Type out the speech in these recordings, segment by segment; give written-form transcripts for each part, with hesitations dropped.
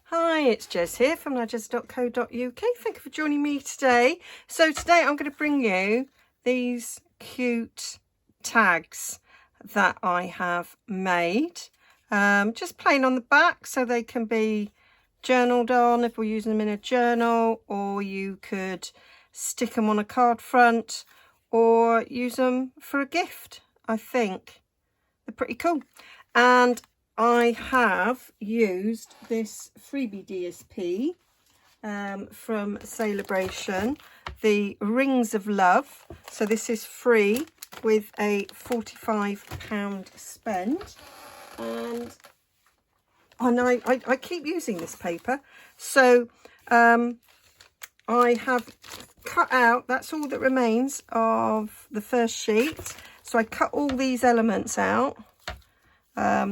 Hi, it's Jez here from Nigezza.co.uk. Thank you for joining me today. So today I'm going to bring you these cute tags that I have made. Just plain on the back so they can be journaled on if we're using them in a journal, or you could stick them on a card front or use them for a gift. I think they're pretty cool. And I have used this freebie DSP from Celebration, the Rings of Love. So this is free with a £45 spend. And I keep using this paper. So I have cut out, that's all that remains of the first sheet. So I cut all these elements out.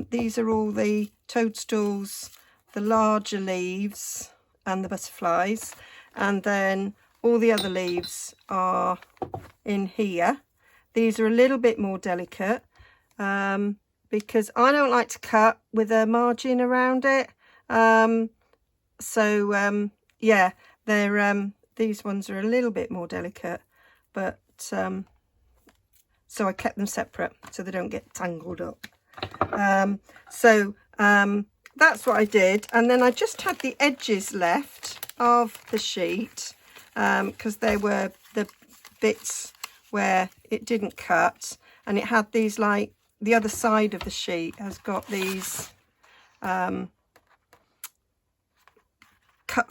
These are all the toadstools, the larger leaves and the butterflies, and then all the other leaves are in here. These are a little bit more delicate because I don't like to cut with a margin around it. Yeah, they're these ones are a little bit more delicate, but so I kept them separate so they don't get tangled up. That's what I did, and then I just had the edges left of the sheet because they were the bits where it didn't cut, and it had these, like the other side of the sheet has got these cut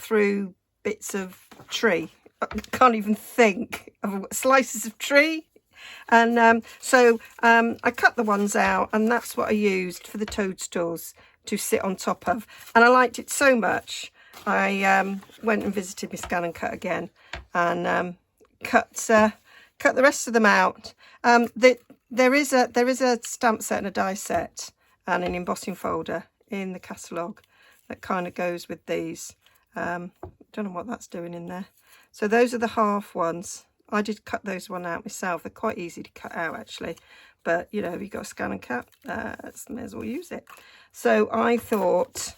through bits of tree. I can't even think of slices of tree. And I cut the ones out, and that's what I used for the toadstools to sit on top of. And I liked it so much, I went and visited my Scan and Cut again, and cut the rest of them out. There is a stamp set and a die set and an embossing folder in the catalogue that kind of goes with these. Don't know what that's doing in there. So those are the half ones. I did cut those one out myself. They're quite easy to cut out actually, but you know, if you've got a Scan and Cut, may as well use it. So I thought,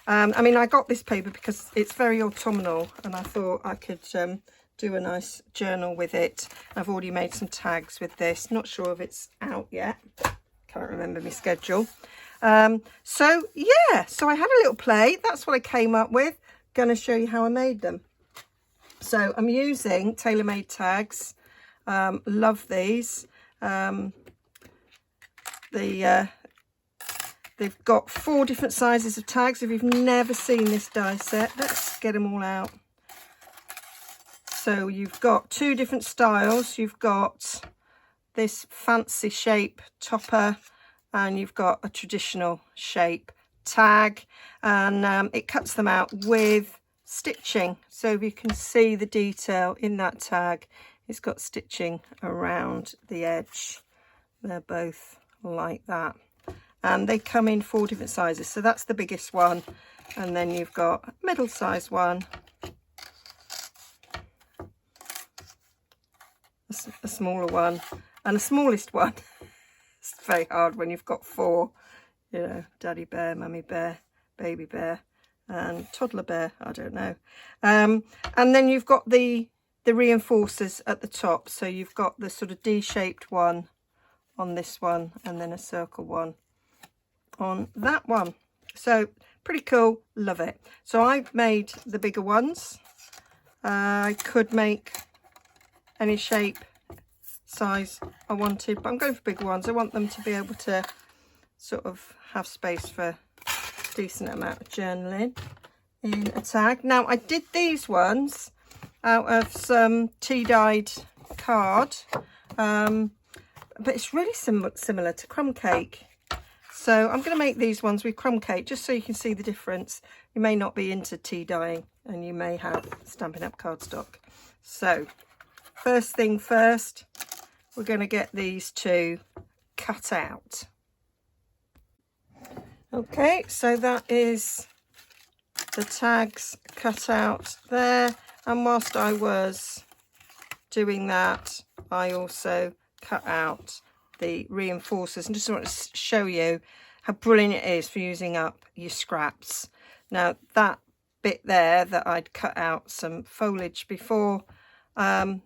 I mean, I got this paper because it's very autumnal, and I thought I could do a nice journal with it. I've already made some tags with this. Not sure if it's out yet. Can't remember my schedule. So yeah, so I had a little play. That's what I came up with. Going to show you how I made them. So I'm using tailor-made tags. Love these. They've got 4 different sizes of tags. If you've never seen this die set, let's get them all out. So you've got 2 different styles. You've got this fancy shape topper, and you've got a traditional shape tag, and it cuts them out with stitching. So if you can see the detail in that tag, it's got stitching around the edge. They're both like that, and they come in 4 different sizes. So that's the biggest one, and then you've got a middle size one, a smaller one, and the smallest one. It's very hard when you've got 4, you know, daddy bear, mummy bear, baby bear, and toddler bear, I don't know. And then you've got the reinforcers at the top. So you've got the sort of D-shaped one on this one, and then a circle one on that one. So pretty cool, love it. So I've made the bigger ones. I could make any shape, size I wanted, but I'm going for bigger ones. I want them to be able to sort of have space for decent amount of journaling in a tag. Now I did these ones out of some tea-dyed card, but it's really similar to crumb cake. So I'm going to make these ones with crumb cake just so you can see the difference. You may not be into tea dyeing, and you may have Stampin' Up cardstock. So first thing first, we're going to get these 2 cut out. Okay, so that is the tags cut out there, and whilst I was doing that, I also cut out the reinforcers, and just want to show you how brilliant it is for using up your scraps. Now that bit there that I'd cut out some foliage before. I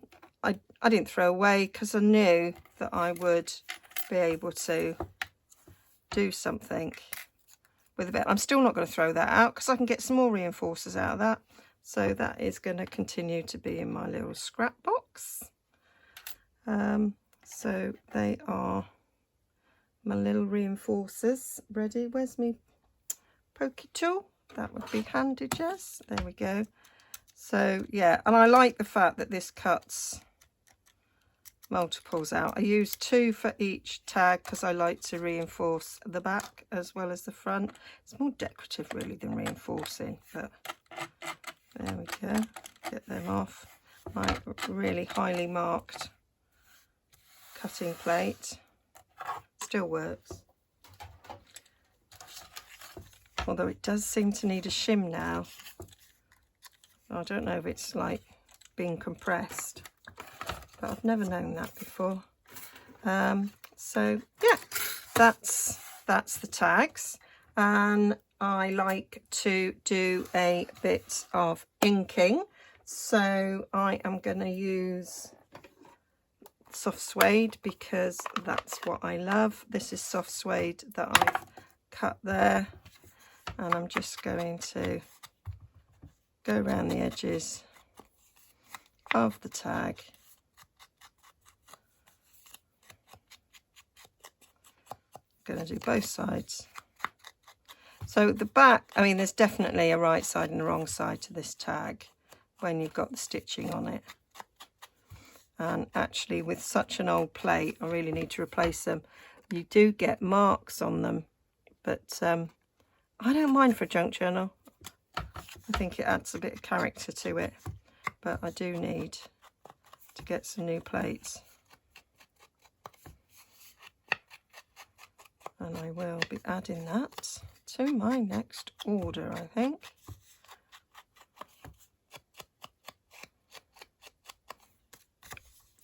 didn't throw away because I knew that I would be able to do something with a bit. I'm still not going to throw that out because I can get some more reinforcers out of that. So that is going to continue to be in my little scrap box. So they are my little reinforcers ready. Where's my pokey tool? That would be handy, Jess. There we go. So yeah, and I like the fact that this cuts multiples out. I use 2 for each tag because I like to reinforce the back as well as the front. It's more decorative really than reinforcing, but there we go. Get them off. My really highly marked cutting plate. Still works. Although it does seem to need a shim now. I don't know if it's like being compressed, but I've never known that before. So yeah, that's the tags. And I like to do a bit of inking. So I am going to use soft suede because that's what I love. This is soft suede that I've cut there. And I'm just going to go around the edges of the tag. I'm going to do both sides. So the back, I mean, there's definitely a right side and a wrong side to this tag when you've got the stitching on it. And actually with such an old plate, I really need to replace them. You do get marks on them, but I don't mind for a junk journal. I think it adds a bit of character to it, but I do need to get some new plates. And I will be adding that to my next order, I think.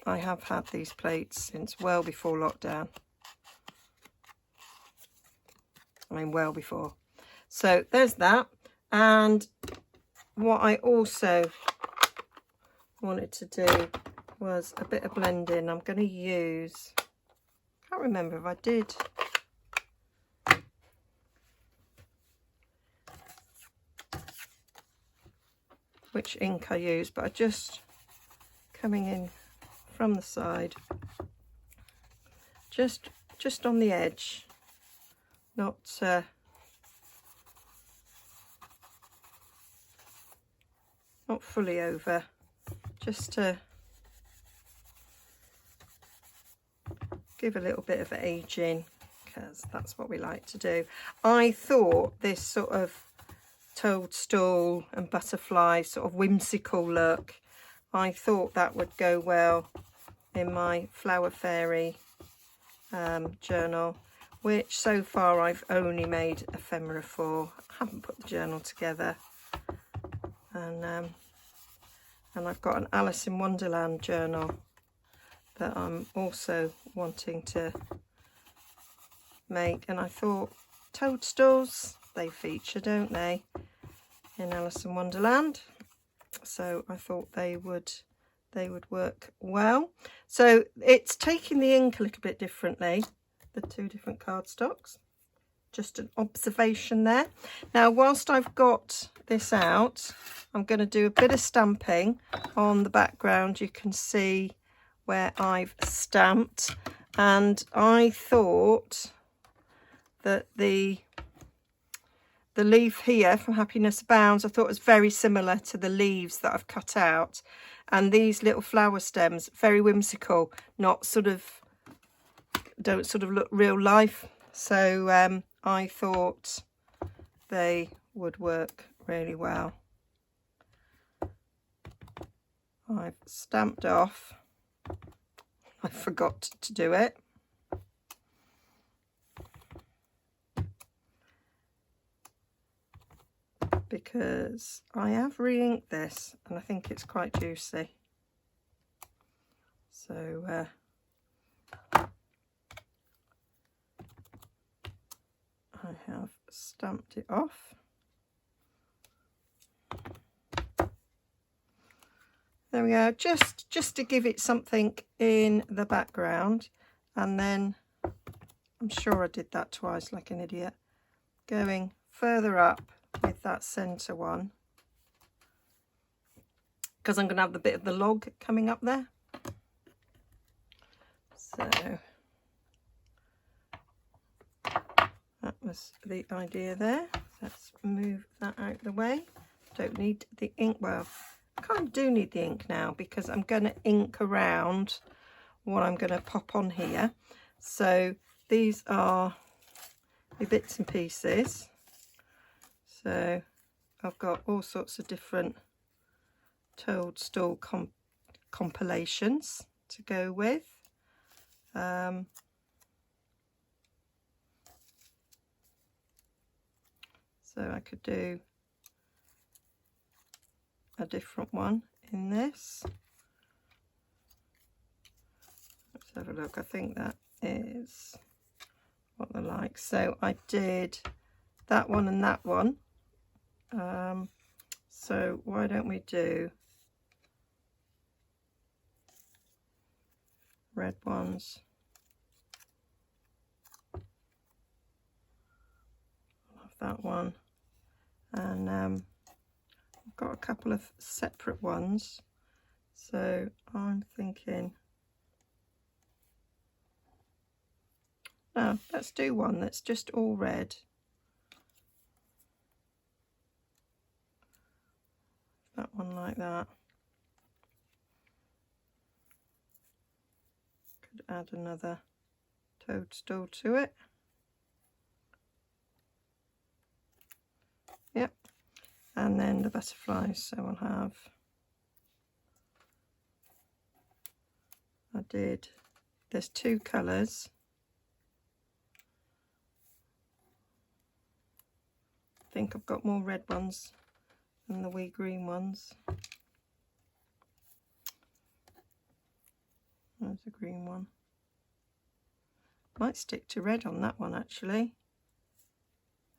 I have had these plates since well before lockdown. I mean, well before. So there's that. And what I also wanted to do was a bit of blending. I'm going to use, can't remember if I did. Which ink I use, but I just coming in from the side, just on the edge, not not fully over, just to give a little bit of aging, because that's what we like to do. I thought this sort of toadstool and butterfly sort of whimsical look, I thought that would go well in my Flower Fairy journal, which so far I've only made ephemera for. I haven't put the journal together. And I've got an Alice in Wonderland journal that I'm also wanting to make, and I thought toadstools, they feature, don't they, in Alice in Wonderland, so I thought they would work well. So it's taking the ink a little bit differently, the two different cardstocks. Just an observation there. Now, whilst I've got this out, I'm going to do a bit of stamping on the background. You can see where I've stamped, and I thought that the leaf here from Happiness Abounds, I thought was very similar to the leaves that I've cut out, and these little flower stems, very whimsical, not don't sort of look real life. So I thought they would work really well. I've stamped off. I forgot to do it. Because I have re-inked this and I think it's quite juicy. So I have stamped it off. There we go, just to give it something in the background. And then I'm sure I did that twice like an idiot, going further up with that center one, because I'm going to have the bit of the log coming up there. So that was the idea there. Let's move that out of the way. Don't need the ink. Well, I kind of do need the ink now, because I'm going to ink around what I'm going to pop on here. So these are the bits and pieces. So I've got all sorts of different toadstool compilations to go with. So I could do a different one in this. Let's have a look. I think that is what they're like. So I did that one and that one. So why don't we do red ones? Love that one. And I've got a couple of separate ones, so I'm thinking, no, let's do one that's just all red. That one like that. Could add another toadstool to it. Yep. And then the butterflies, so I'll have, there's two colours. I think I've got more red ones than the wee green ones. There's a green one. Might stick to red on that one actually.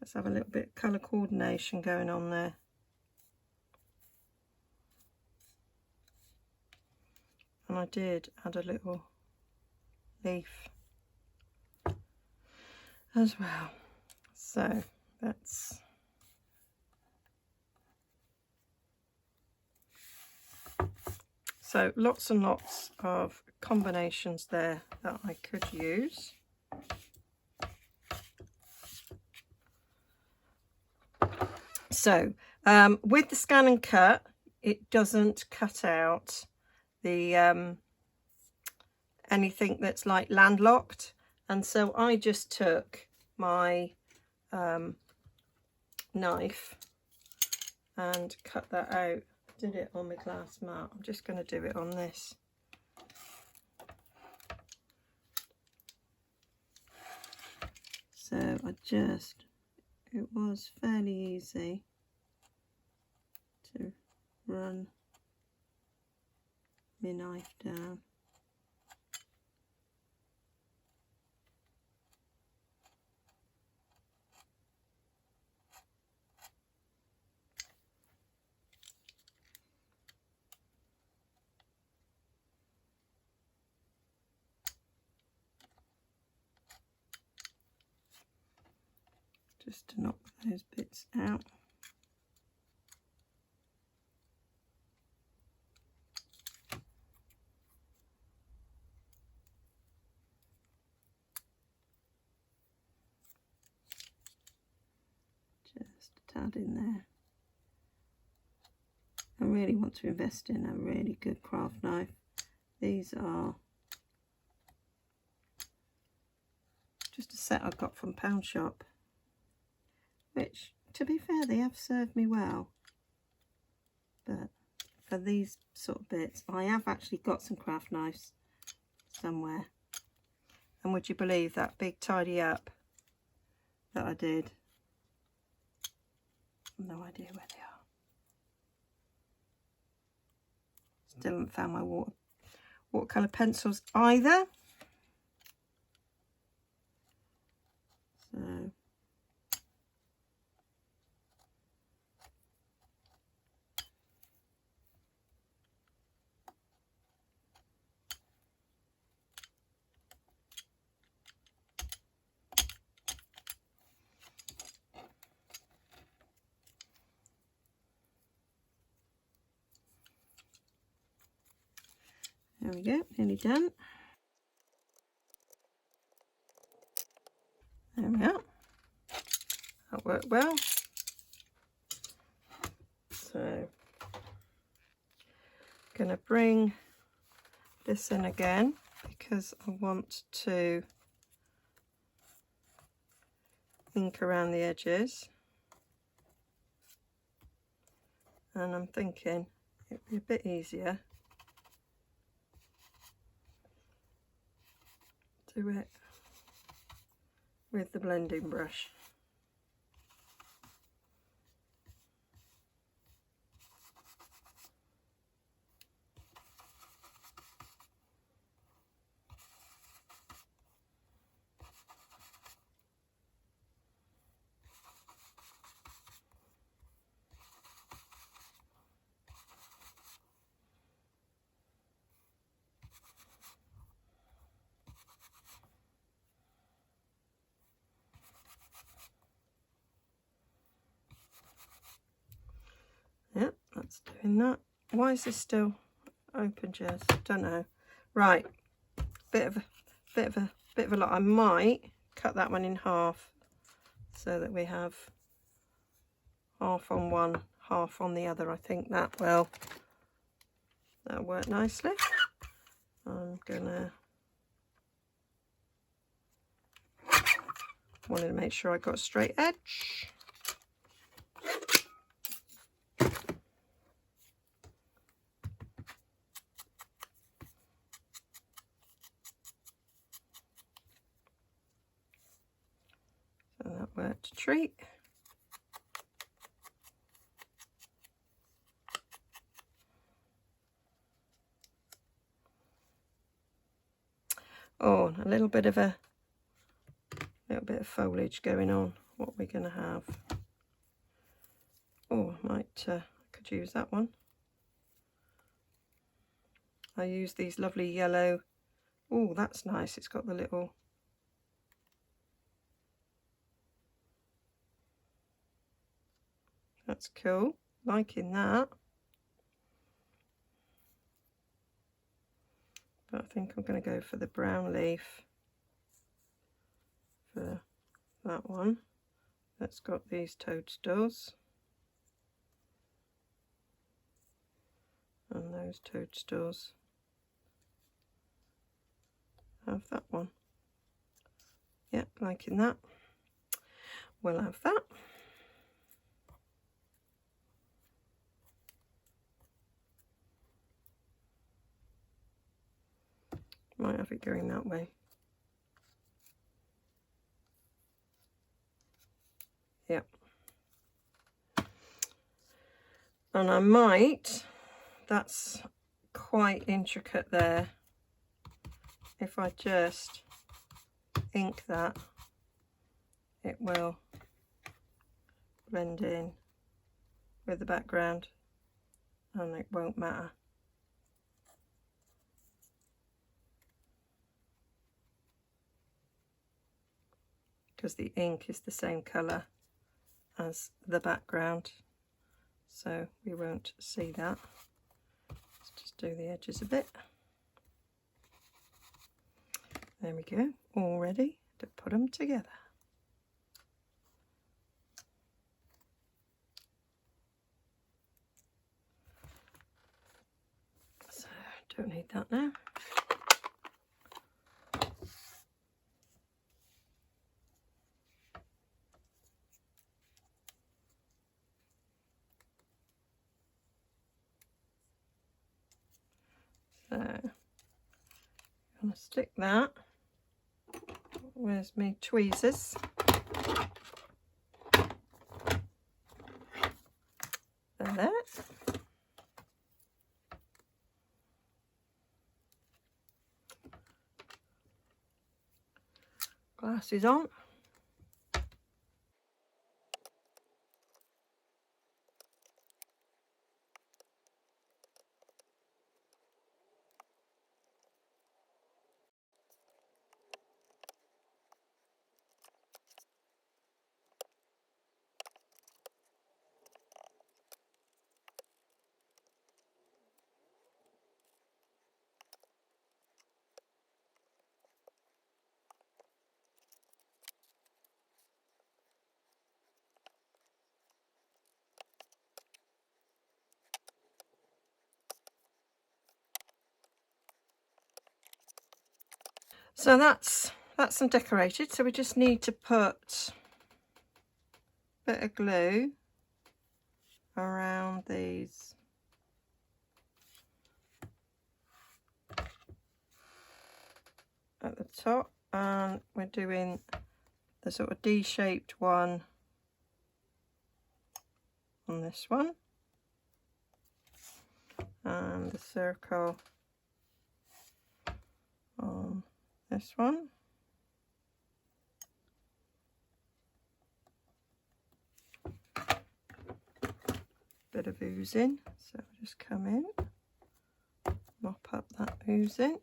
Let's have a little bit of colour coordination going on there. And I did add a little leaf as well. So that's lots and lots of combinations there that I could use. So with the scan and cut, it doesn't cut out the anything that's like landlocked, and so I just took my knife and cut that out. Did it on my glass mat. I'm just going to do it on this. So it was fairly easy to run my knife down. Just to knock those bits out. Just a tad in there. I really want to invest in a really good craft knife. These are just a set I got from Pound Shop, which, to be fair, they have served me well. But for these sort of bits, I have actually got some craft knives somewhere. And would you believe that big tidy up that I did? No idea where they are. Still haven't found my watercolour pencils either. So There we go, nearly done. There we are. That worked well. So, going to bring this in again because I want to ink around the edges. And I'm thinking it'd be a bit easier to do it with the blending brush. Yep, that's doing that. Why is this still open, Jez? Don't know. Right, bit of a lot. I might cut that one in half so that we have half on one, half on the other. I think that'll work nicely. I'm gonna wanted to make sure I got a straight edge. So that worked a treat. Oh, a little bit of foliage going on. What we're going to have. Oh, I could use that one. I use these lovely yellow. Oh, that's nice. It's got the little. That's cool. Liking that. But I think I'm going to go for the brown leaf for that one. That's got these toadstools. And those toadstools have that one. Yep, liking that. We'll have that. Might have it going that way. Yep. And I might, that's quite intricate there. If I just ink that, it will blend in with the background and it won't matter. Because the ink is the same colour as the background, so we won't see that. Let's just do the edges a bit. There we go, all ready to put them together. So, don't need that now. So, I'm going to stick that. Where's my tweezers? There. Glasses on. So that's decorated. So we just need to put a bit of glue around these. At the top, and we're doing the sort of D-shaped one on this one, and the circle on this one. Bit of oozing, so just come in, mop up that oozing.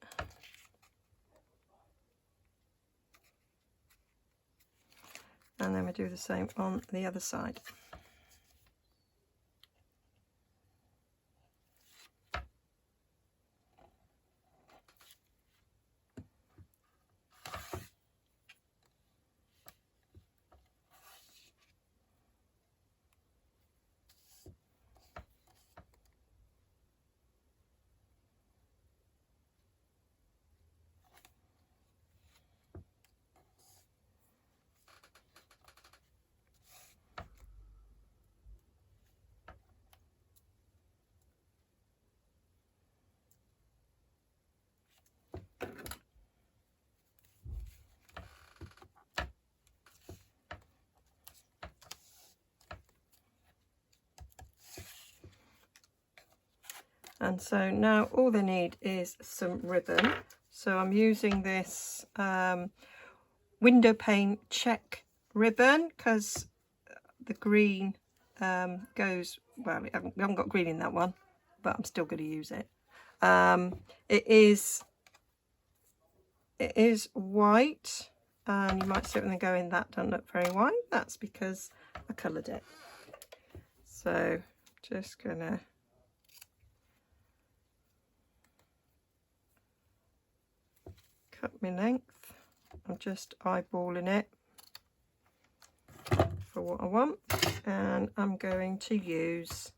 And then we do the same on the other side. And so now all they need is some ribbon. So I'm using this window pane check ribbon because the green goes, well, we haven't got green in that one, but I'm still going to use it. It is white, and you might see something going, that doesn't look very white. That's because I coloured it. So just gonna cut my length. I'm just eyeballing it for what I want, and I'm going to use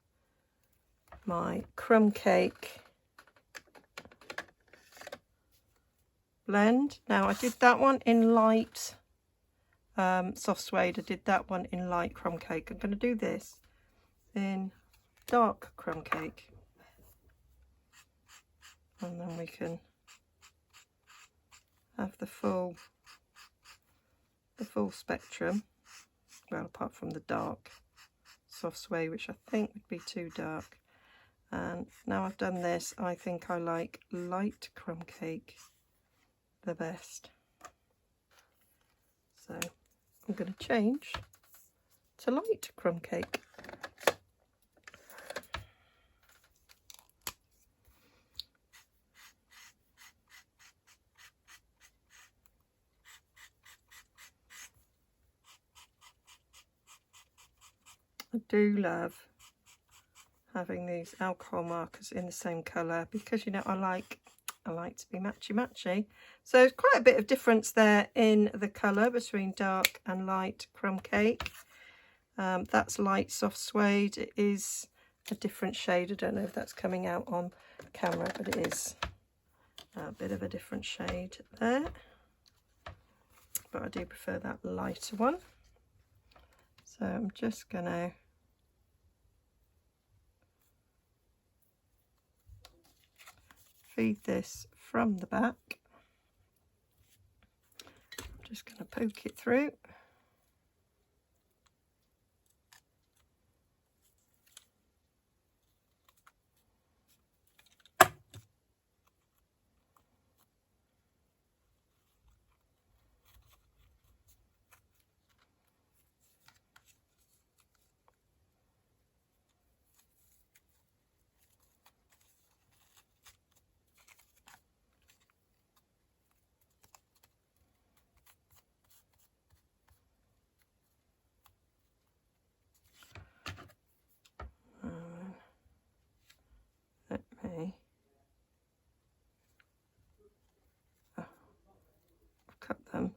my crumb cake blend. Now I did that one in light soft suede. I did that one in light crumb cake. I'm going to do this in dark crumb cake, and then we can have the full spectrum, well, apart from the dark soft suede, which I think would be too dark. And now I've done this, I think I like light crumb cake the best, so I'm going to change to light crumb cake. I do love having these alcohol markers in the same colour because, you know, I like to be matchy. So there's quite a bit of difference there in the colour between dark and light crumb cake. That's light soft suede. It is a different shade. I don't know if that's coming out on camera, but it is a bit of a different shade there. But I do prefer that lighter one. So I'm just going to feed this from the back. I'm just going to poke it through. Cut them.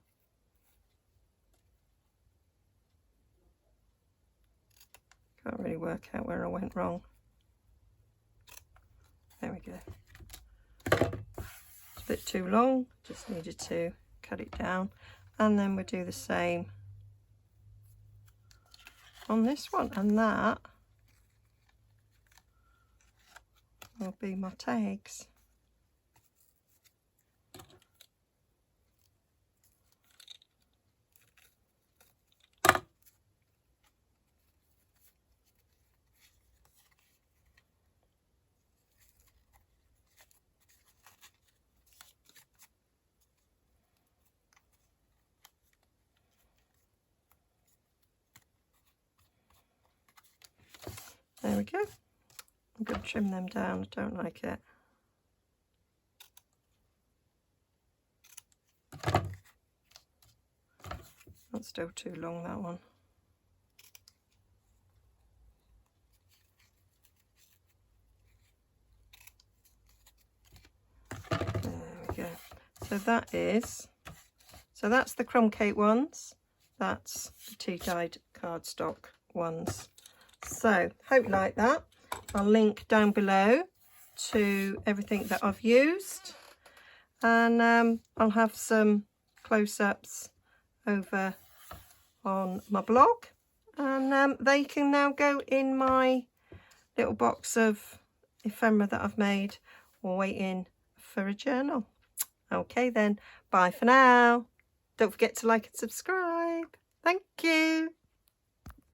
Can't really work out where I went wrong. There we go. It's a bit too long, just needed to cut it down. And then we'll do the same on this one, and that will be my tags. There we go. I'm going to trim them down. I don't like it. That's still too long, that one. There we go. So that's the crumb cake ones. That's the tea-dyed cardstock ones. So hope you like that. I'll link down below to everything that I've used, and I'll have some close-ups over on my blog, and they can now go in my little box of ephemera that I've made, waiting for a journal. Okay then, bye for now. Don't forget to like and subscribe. Thank you.